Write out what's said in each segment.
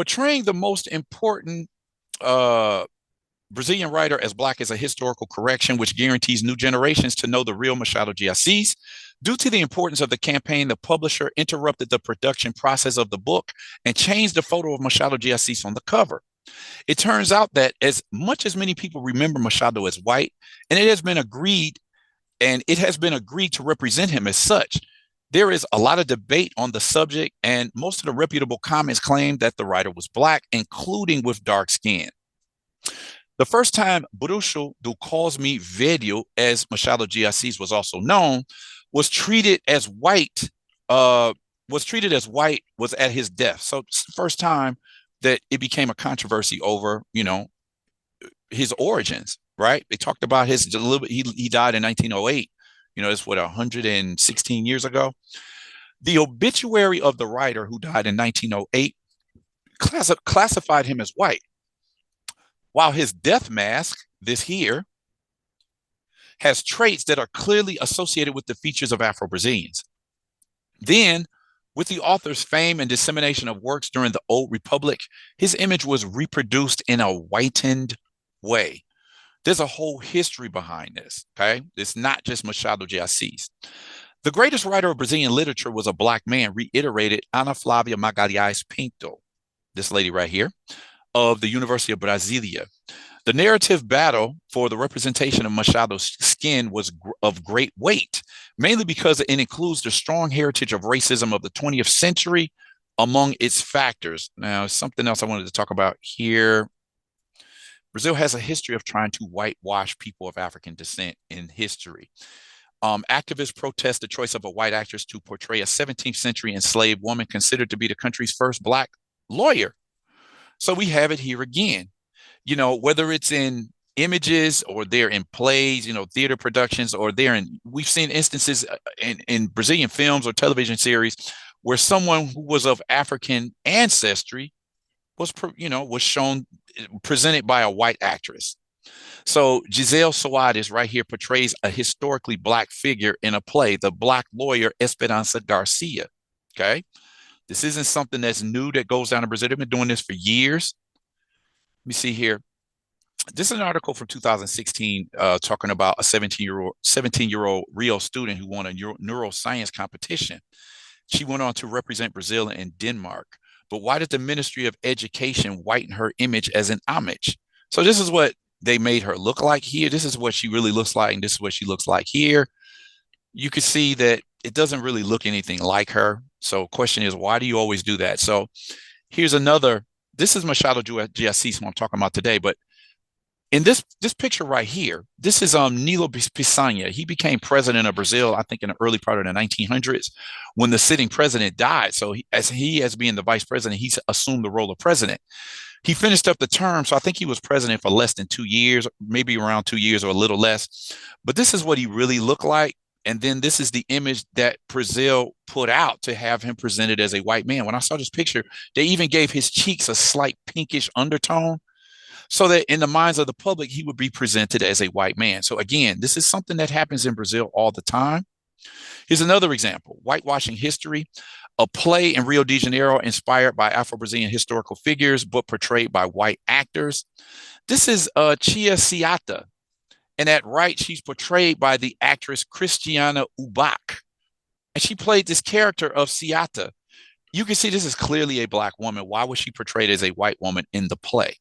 Portraying the most important uh, Brazilian writer as black is a historical correction which guarantees new generations to know the real Machado de Assis. Due to the importance of the campaign, the publisher interrupted the production process of the book and changed the photo of Machado de Assis on the cover. It turns out that as much as many people remember Machado as white, and it has been agreed to represent him as such, there is a lot of debate on the subject, and most of the reputable comments claim that the writer was black, including with dark skin. The first time Bruxo do Cosme Velho, as Machado de Assis was also known, was treated as white, was at his death. So it's the first time that it became a controversy over, his origins, right? They talked about his, he died in 1908. It's what, 116 years ago. The obituary of the writer who died in 1908 classified him as white, while his death mask, this here, has traits that are clearly associated with the features of Afro-Brazilians. Then, with the author's fame and dissemination of works during the Old Republic, his image was reproduced in a whitened way. There's a whole history behind this, okay? It's not just Machado de Assis. The greatest writer of Brazilian literature was a black man, reiterated Ana Flávia Magalhães Pinto, this lady right here, of the University of Brasilia. The narrative battle for the representation of Machado's skin was of great weight, mainly because it includes the strong heritage of racism of the 20th century among its factors. Now, something else I wanted to talk about here. Brazil has a history of trying to whitewash people of African descent in history. Activists protest the choice of a white actress to portray a 17th century enslaved woman considered to be the country's first black lawyer. So we have it here again, whether it's in images or they're in plays, theater productions, or we've seen instances in Brazilian films or television series where someone who was of African ancestry was shown, presented by a white actress. So Giselle Soares right here portrays a historically black figure in a play, the black lawyer Esperança Garcia. Okay. This isn't something that's new that goes down in Brazil. They've been doing this for years. Let me see here. This is an article from 2016 talking about a 17-year-old Rio student who won a neuroscience competition. She went on to represent Brazil and Denmark. But why did the Ministry of Education whiten her image as an homage? So this is what they made her look like here. This is what she really looks like, and this is what she looks like here. You can see that it doesn't really look anything like her. So question is, why do you always do that? So here's another. This is Machado de Assis, who I'm talking about today. But in this picture right here, this is Nilo Peçanha. He became president of Brazil, I think, in the early part of the 1900s when the sitting president died. So as being the vice president, he's assumed the role of president. He finished up the term, so I think he was president for less than 2 years, maybe around 2 years or a little less. But this is what he really looked like. And then this is the image that Brazil put out to have him presented as a white man. When I saw this picture, they even gave his cheeks a slight pinkish undertone so that in the minds of the public, he would be presented as a white man. So again, this is something that happens in Brazil all the time. Here's another example, whitewashing history, a play in Rio de Janeiro inspired by Afro-Brazilian historical figures, but portrayed by white actors. This is Tia Ciata. And at right, she's portrayed by the actress Cristiana Ubach. And she played this character of Ciata. You can see this is clearly a black woman. Why was she portrayed as a white woman in the play?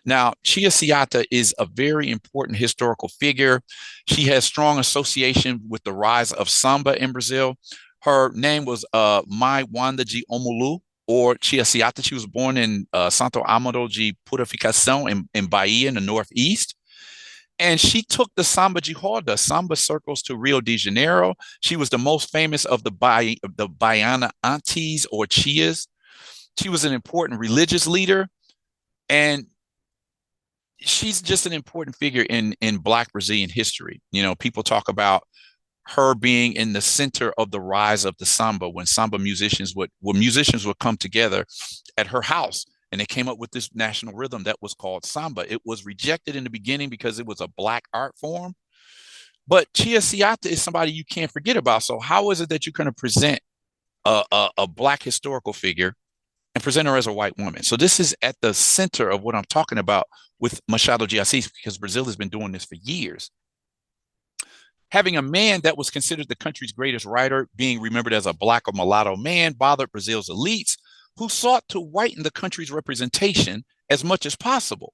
Now, Tia Ciata is a very important historical figure. She has strong association with the rise of samba in Brazil. Her name was Mai Wanda de Omulu, or Tia Ciata. She was born in Santo Amaro de Purificação in Bahia in the Northeast. And she took the samba de roda, samba circles, to Rio de Janeiro. She was the most famous of the Baiana aunties or chias. She was an important religious leader. And she's just an important figure in Black Brazilian history. People talk about her being in the center of the rise of the samba when musicians would come together at her house. And they came up with this national rhythm that was called samba. It was rejected in the beginning because it was a black art form. But Tia Ciata is somebody you can't forget about. So how is it that you're going to present a black historical figure and present her as a white woman. So this is at the center of what I'm talking about with Machado de Assis, because Brazil has been doing this for years. Having a man that was considered the country's greatest writer being remembered as a black or mulatto man bothered Brazil's elites, who sought to whiten the country's representation as much as possible.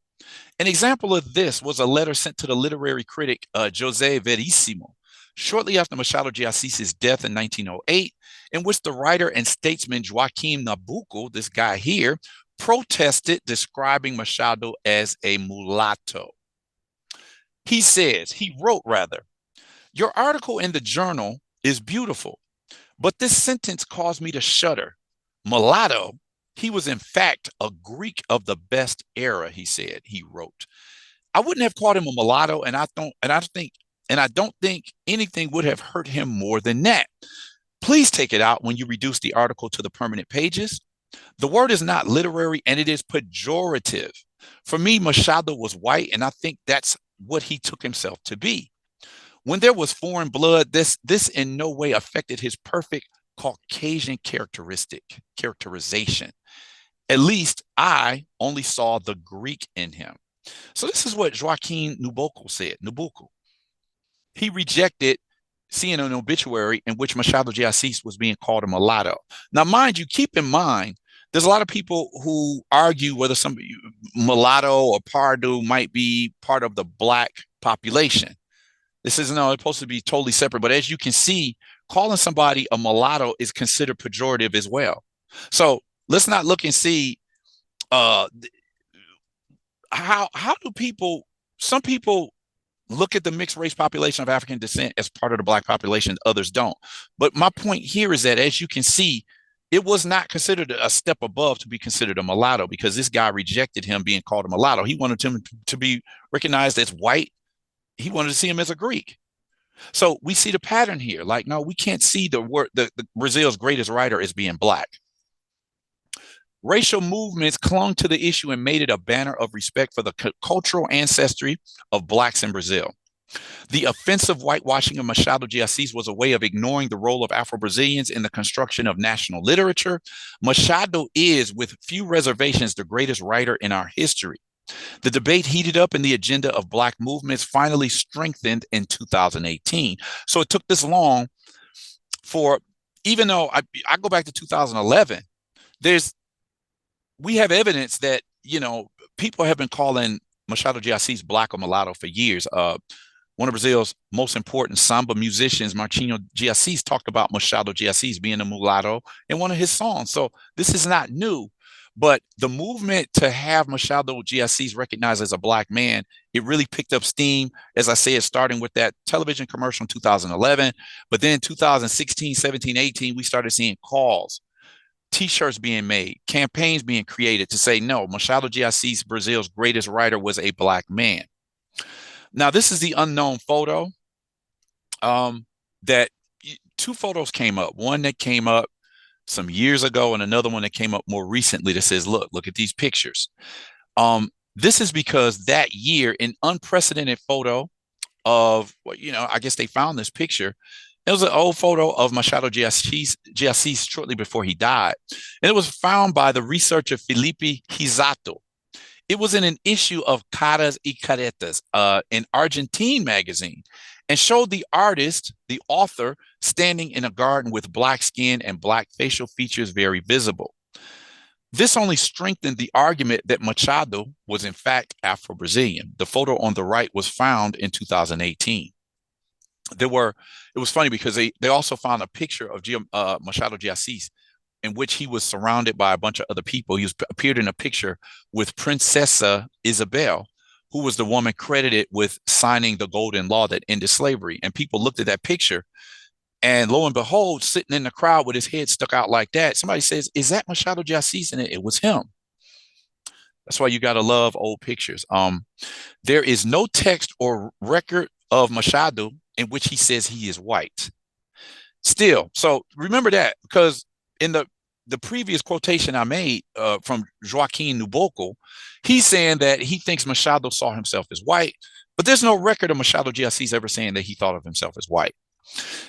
An example of this was a letter sent to the literary critic José Veríssimo shortly after Machado de Assis' death in 1908, in which the writer and statesman Joaquim Nabuco, this guy here, protested, describing Machado as a mulatto. He wrote, "Your article in the journal is beautiful, but this sentence caused me to shudder. Mulatto, he was in fact a Greek of the best era," he wrote. "I wouldn't have called him a mulatto, and I don't think anything would have hurt him more than that. Please take it out when you reduce the article to the permanent pages. The word is not literary, and it is pejorative. For me, Machado was white, and I think that's what he took himself to be. When there was foreign blood, this in no way affected his perfect Caucasian characterization. At least I only saw the Greek in him." So this is what Joaquim Nabuco said. He rejected seeing an obituary in which Machado de Assis was being called a mulatto. Now, mind you, keep in mind, there's a lot of people who argue whether some mulatto or Pardo might be part of the black population. This isn't it's supposed to be totally separate, but as you can see, calling somebody a mulatto is considered pejorative as well. So let's not look and see how do some people look at the mixed race population of African descent as part of the black population, others don't. But my point here is that, as you can see, it was not considered a step above to be considered a mulatto, because this guy rejected him being called a mulatto. He wanted him to be recognized as white. He wanted to see him as a Greek. So we see the pattern here. Like, no, we can't see the Brazil's greatest writer as being black. Racial movements clung to the issue and made it a banner of respect for the cultural ancestry of blacks in Brazil. The offensive whitewashing of Machado de Assis was a way of ignoring the role of Afro-Brazilians in the construction of national literature. Machado is, with few reservations, the greatest writer in our history. The debate heated up and the agenda of black movements finally strengthened in 2018. So it took this long for, even though I go back to 2011, we have evidence that, people have been calling Machado de Assis black or mulatto for years. One of Brazil's most important samba musicians, Machado de Assis, talked about Machado de Assis being a mulatto in one of his songs. So this is not new, but the movement to have Machado de Assis recognized as a black man, it really picked up steam, as I said, starting with that television commercial in 2011. But then 2016, 17, 18, we started seeing calls, T-shirts being made, campaigns being created to say, no, Machado de Assis, Brazil's greatest writer, was a black man. Now, this is the unknown photo that two photos came up. One that came up some years ago and another one that came up more recently that says, look at these pictures. This is because that year, an unprecedented photo of, I guess they found this picture. It was an old photo of Machado de Assis shortly before he died. And it was found by the researcher Felipe Risato. It was in an issue of Caras y Caretas, an Argentine magazine, and showed the artist, the author, standing in a garden with black skin and black facial features very visible. This only strengthened the argument that Machado was in fact Afro-Brazilian. The photo on the right was found in 2018. It was funny because they also found a picture of Machado de Assis in which he was surrounded by a bunch of other people. He appeared in a picture with Princessa Isabel, who was the woman credited with signing the Golden Law that ended slavery. And people looked at that picture, and lo and behold, sitting in the crowd with his head stuck out like that, somebody says, "Is that Machado de Assis?" And it was him. That's why you got to love old pictures. There is no text or record of Machado in which he says he is white. Still, so remember that, because in the previous quotation I made from Joaquim Nabuco, he's saying that he thinks Machado saw himself as white, but there's no record of Machado de Assis ever saying that he thought of himself as white.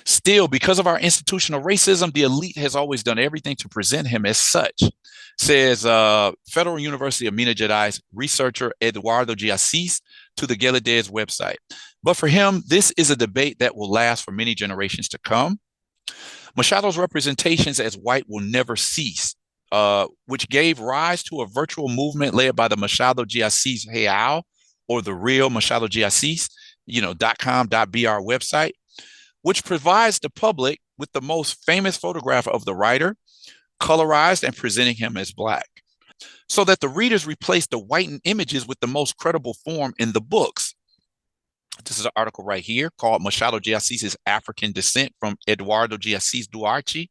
Still, because of our institutional racism, the elite has always done everything to present him as such, says Federal University of Minas Gerais researcher Eduardo de Assis to the Gallaudet website. But for him, this is a debate that will last for many generations to come. Machado's representations as white will never cease, which gave rise to a virtual movement led by the Machado de Assis Real, or the real Machado de Assis, .com.br website, which provides the public with the most famous photograph of the writer, colorized and presenting him as black, so that the readers replace the whitened images with the most credible form in the books. This is an article right here called Machado de Assis' African Descent from Eduardo de Assis Duarte,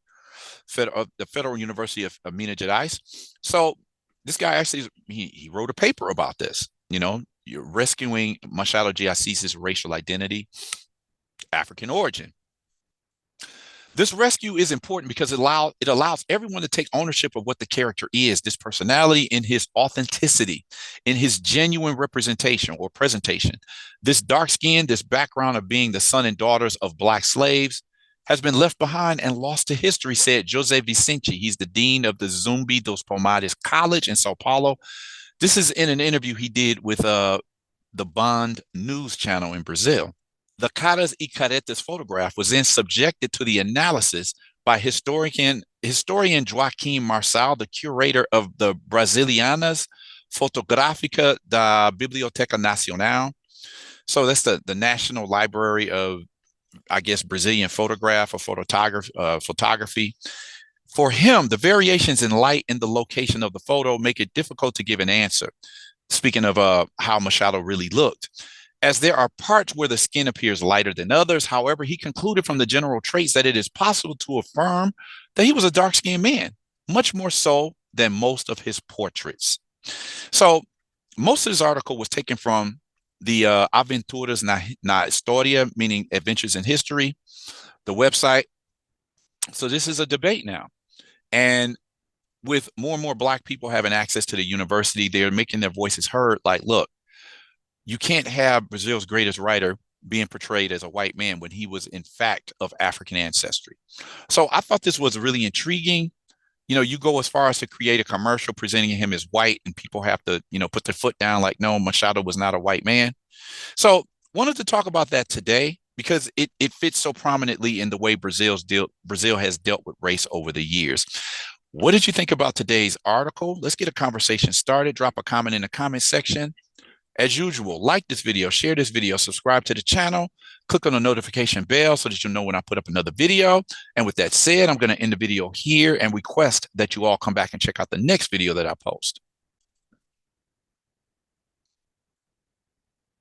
of the Federal University of Minas Gerais. So this guy actually, he wrote a paper about this, you're rescuing Machado de Assis' racial identity, African origin. This rescue is important because it allows everyone to take ownership of what the character is, this personality, in his authenticity, in his genuine representation or presentation. This dark skin, this background of being the son and daughters of black slaves, has been left behind and lost to history, said Jose Vicente. He's the dean of the Zumbi dos Palmares College in Sao Paulo. This is in an interview he did with the Band News channel in Brazil. The Caras y Caretas photograph was then subjected to the analysis by historian Joaquim Marçal, the curator of the Brasilianas Fotográfica da Biblioteca Nacional. So that's the National Library of, I guess, Brazilian photograph or photography. For him, the variations in light and the location of the photo make it difficult to give an answer. Speaking of how Machado really looked, as there are parts where the skin appears lighter than others. However, he concluded from the general traits that it is possible to affirm that he was a dark-skinned man, much more so than most of his portraits. So most of this article was taken from the Aventuras na Historia, meaning adventures in history, the website. So this is a debate now. And with more and more Black people having access to the university, they're making their voices heard. Like, look, you can't have Brazil's greatest writer being portrayed as a white man when he was in fact of African ancestry. So I thought this was really intriguing. You go as far as to create a commercial presenting him as white, and people have to, put their foot down like, no, Machado was not a white man. So wanted to talk about that today because it fits so prominently in the way Brazil has dealt with race over the years. What did you think about today's article? Let's get a conversation started. Drop a comment in the comment section. As usual, like this video, share this video, subscribe to the channel, click on the notification bell so that you'll know when I put up another video. And with that said, I'm going to end the video here and request that you all come back and check out the next video that I post.